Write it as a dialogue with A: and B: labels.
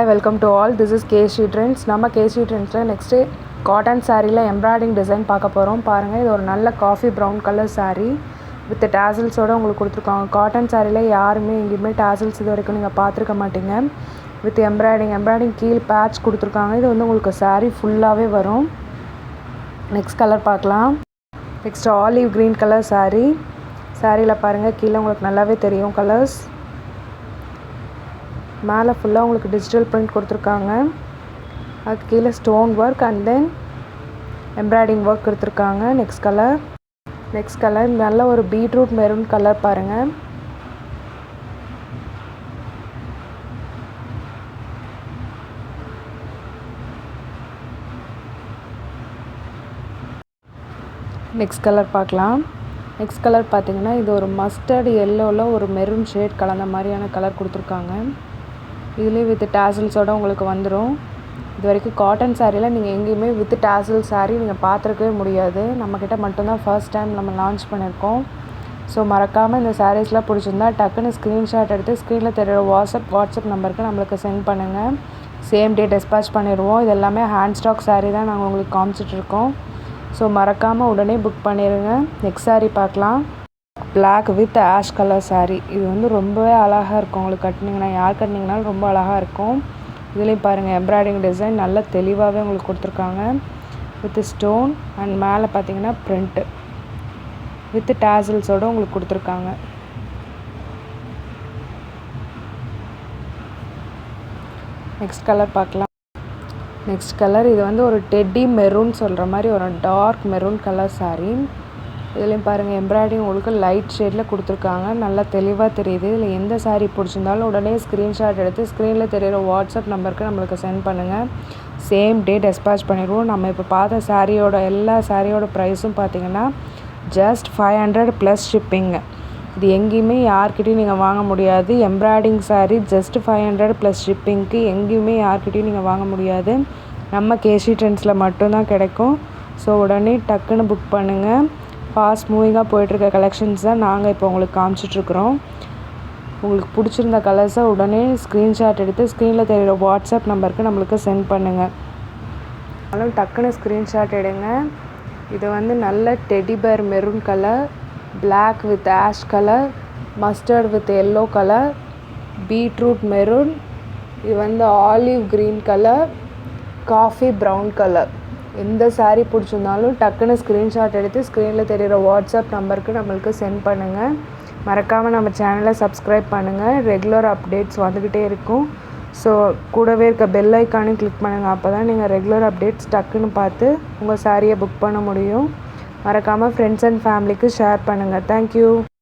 A: Hi welcome to all. This is KC trends. நம்ம KC ட்ரெண்ட்ஸில் next cotton சாரியில் embroidery design பார்க்க போகிறோம். பாருங்கள், இது ஒரு நல்ல coffee brown colour sari with டேசல்ஸோடு உங்களுக்கு கொடுத்துருக்காங்க. காட்டன் சாரியில் யாருமே எங்கேயுமே டேசல்ஸ் இது வரைக்கும் நீங்கள் பார்த்துருக்க மாட்டீங்க. வித் எம்ப்ராய்டிங் கீழ் பேட்ச் கொடுத்துருக்காங்க. இது வந்து உங்களுக்கு சாரீ ஃபுல்லாகவே வரும். நெக்ஸ்ட் கலர் பார்க்கலாம். நெக்ஸ்ட் ஆலிவ் க்ரீன் கலர் சாரியில் பாருங்கள், கீழே உங்களுக்கு நல்லாவே தெரியும் கலர்ஸ். மேலே ஃபுல்லாக உங்களுக்கு டிஜிட்டல் பிரிண்ட் கொடுத்துருக்காங்க. அதுக்கு கீழே stone work and then embroidery work கொடுத்துருக்காங்க. நெக்ஸ்ட் கலர் நல்ல ஒரு பீட்ரூட் மெரூன் கலர் பாருங்கள். நெக்ஸ்ட் கலர் பார்க்கலாம். நெக்ஸ்ட் கலர் பார்த்தீங்கன்னா, இது ஒரு மஸ்டர்டு எல்லோவில் ஒரு மெரூன் ஷேட் கலந்த மாதிரியான கலர் கொடுத்துருக்காங்க. இதுலேயே வித் டேசல்ஸோடு உங்களுக்கு வந்துடும். இது வரைக்கும் காட்டன் சாரியில் நீங்கள் எங்கேயுமே வித் டேசல் சாரீ நீங்கள் பார்த்துருக்கவே முடியாது. நம்மக்கிட்ட மட்டும்தான் ஃபர்ஸ்ட் டைம் நம்ம லான்ச் பண்ணியிருக்கோம். ஸோ மறக்காமல் இந்த சாரீஸ்லாம் பிடிச்சிருந்தா டக்குன்னு ஸ்க்ரீன்ஷாட் எடுத்து ஸ்க்ரீனில் தெரிகிற வாட்ஸ்அப் நம்பருக்கு நம்மளுக்கு சென்ட் பண்ணுங்கள். சேம் டே டிஸ்பேச் பண்ணிடுவோம். இது எல்லாமே ஹேண்ட் ஸ்டாக் சாரீ தான் நாங்கள் உங்களுக்கு காமிச்சிட்ருக்கோம். ஸோ மறக்காமல் உடனே புக் பண்ணிடுங்க. நெக்ஸ்ட் சாரீ பார்க்கலாம். Black with ash colour sari. இது வந்து ரொம்பவே அழகாக இருக்கும். உங்களுக்கு கட்டினீங்கன்னா, யார் கட்டினீங்கனாலும் ரொம்ப அழகாக இருக்கும். இதுலேயும் பாருங்கள், எம்ப்ராய்டிங் டிசைன் நல்ல தெளிவாகவே உங்களுக்கு கொடுத்துருக்காங்க. வித் ஸ்டோன் அண்ட் மேலே பார்த்தீங்கன்னா பிரிண்ட்டு வித் டேசல்ஸோடு உங்களுக்கு கொடுத்துருக்காங்க. நெக்ஸ்ட் கலர் பார்க்கலாம். நெக்ஸ்ட் கலர் இது வந்து ஒரு டெட்டி மெரூன் சொல்கிற மாதிரி ஒரு டார்க் மெரூன் கலர் சாரீ. இதுலேயும் பாருங்கள், எம்ப்ராய்டிங் உங்களுக்கு லைட் ஷேடில் கொடுத்துருக்காங்க. நல்லா தெளிவாக தெரியுது. இதில் எந்த சாரீ பிடிச்சிருந்தாலும் உடனே ஸ்க்ரீன்ஷாட் எடுத்து ஸ்க்ரீனில் தெரிகிற வாட்ஸ்அப் நம்பருக்கு நம்மளுக்கு சென்ட் பண்ணுங்கள். சேம் டே டிஸ்பேச் பண்ணிடுவோம். நம்ம இப்போ பார்த்த எல்லா சாரியோட ப்ரைஸும் பார்த்தீங்கன்னா ஜஸ்ட் 500 ப்ளஸ் ஷிப்பிங்க. இது எங்கேயுமே யார்கிட்டையும் நீங்கள் வாங்க முடியாது. எம்ப்ராய்டிங் சாரீ ஜஸ்ட் 500 ப்ளஸ் ஷிப்பிங்க்கு எங்கேயுமே யார்கிட்டையும் நீங்கள் வாங்க முடியாது. நம்ம கேசி ட்ரெண்ட்ஸில் மட்டும்தான் கிடைக்கும். ஸோ உடனே டக்குன்னு புக் பண்ணுங்கள். ஃபாஸ்ட் மூவிங்காக போயிட்டுருக்க கலெக்ஷன்ஸ் தான் நாங்கள் இப்போ உங்களுக்கு காமிச்சிட்ருக்குறோம். உங்களுக்கு பிடிச்சிருந்த கலர்ஸை உடனே ஸ்க்ரீன்ஷாட் எடுத்து ஸ்க்ரீனில் தெரிகிற வாட்ஸ்அப் நம்பருக்கு நம்மளுக்கு சென்ட் பண்ணுங்கள். அதனால டக்குன்னு ஸ்க்ரீன்ஷாட் எடுங்க. இது வந்து நல்ல teddy bear maroon colour, black with ash colour, mustard with yellow colour, beetroot maroon, இது வந்து olive green colour, coffee brown colour. எந்த சாரீ பிடிச்சிருந்தாலும் டக்குன்னு ஸ்க்ரீன்ஷாட் எடுத்து ஸ்க்ரீனில் தெரிகிற வாட்ஸ்அப் நம்பருக்கு நம்மளுக்கு சென்ட் பண்ணுங்கள். மறக்காமல் நம்ம சேனலை சப்ஸ்கிரைப் பண்ணுங்கள். ரெகுலர் அப்டேட்ஸ் வந்துக்கிட்டே இருக்கும். ஸோ கூடவே இருக்க பெல் ஐக்கானையும் கிளிக் பண்ணுங்கள். அப்போ தான் நீங்கள் ரெகுலர் அப்டேட்ஸ் டக்குன்னு பார்த்து உங்கள் சாரியை புக் பண்ண முடியும். மறக்காமல் ஃப்ரெண்ட்ஸ் அண்ட் ஃபேமிலிக்கு ஷேர் பண்ணுங்கள். தேங்க்யூ.